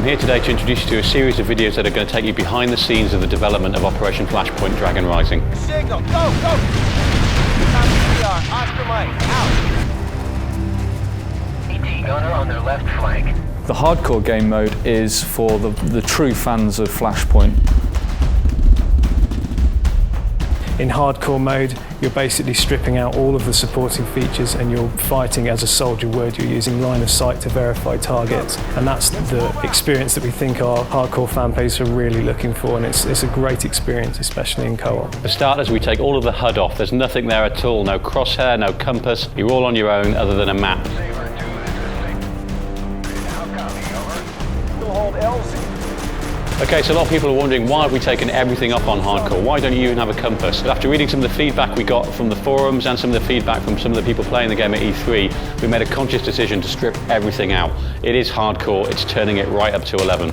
I'm here today to introduce you to a series of videos that are going to take you behind the scenes of the development of Operation Flashpoint Dragon Rising. Signal, go, go! Oscar Mike, out! ET gunner on their left flank. The hardcore game mode is for the true fans of Flashpoint. In hardcore mode, you're basically stripping out all of the supporting features and you're fighting as a soldier would. You're using line of sight to verify targets, and that's the experience that we think our hardcore fan base are really looking for, and it's a great experience, especially in co-op. For starters, we take all of the HUD off. There's nothing there at all, no crosshair, no compass. You're all on your own other than a map. Still hold LZ. Okay, so a lot of people are wondering, why have we taken everything up on hardcore? Why don't you even have a compass? But after reading some of the feedback we got from the forums and some of the feedback from some of the people playing the game at E3, we made a conscious decision to strip everything out. It is hardcore, it's turning it right up to 11.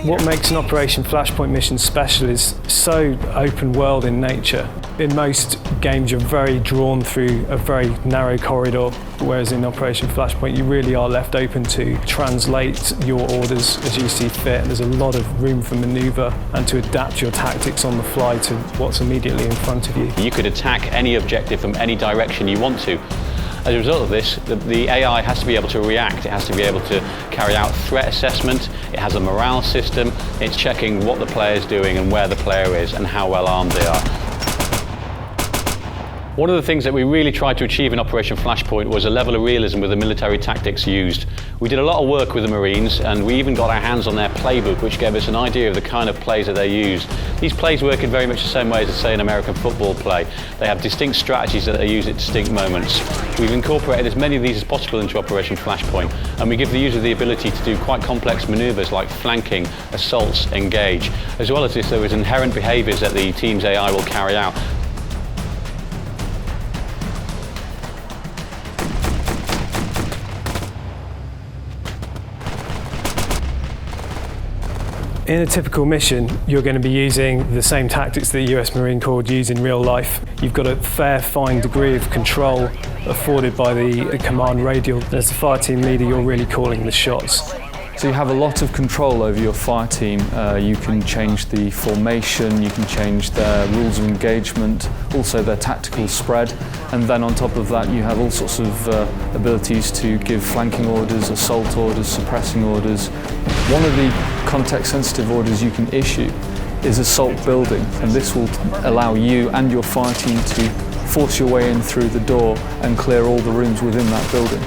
What makes an Operation Flashpoint mission special is so open world in nature. In most games you're very drawn through a very narrow corridor, whereas in Operation Flashpoint you really are left open to translate your orders as you see fit. There's a lot of room for manoeuvre and to adapt your tactics on the fly to what's immediately in front of you. You could attack any objective from any direction you want to. As a result of this, the AI has to be able to react, it has to be able to carry out threat assessment, it has a morale system, it's checking what the player is doing and where the player is and how well armed they are. One of the things that we really tried to achieve in Operation Flashpoint was a level of realism with the military tactics used. We did a lot of work with the Marines, and we even got our hands on their playbook, which gave us an idea of the kind of plays that they used. These plays work in very much the same way as, say, an American football play. They have distinct strategies that they use at distinct moments. We've incorporated as many of these as possible into Operation Flashpoint, and we give the user the ability to do quite complex manoeuvres like flanking, assaults, engage. As well as this, there is inherent behaviours that the team's AI will carry out. In a typical mission, you're going to be using the same tactics that the US Marine Corps would use in real life. You've got a fair, fine degree of control afforded by the command radial. As the fire team leader, you're really calling the shots. So you have a lot of control over your fire team. You can change the formation, you can change their rules of engagement, also their tactical spread, and then on top of that you have all sorts of abilities to give flanking orders, assault orders, suppressing orders. One of the context-sensitive orders you can issue is assault building, and this will allow you and your fire team to force your way in through the door and clear all the rooms within that building.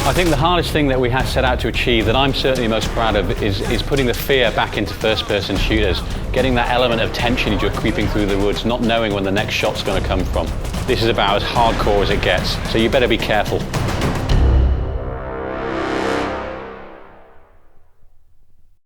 I think the hardest thing that we had set out to achieve, that I'm certainly most proud of, is putting the fear back into first-person shooters, getting that element of tension as you're creeping through the woods, not knowing when the next shot's going to come from. This is about as hardcore as it gets, so you better be careful.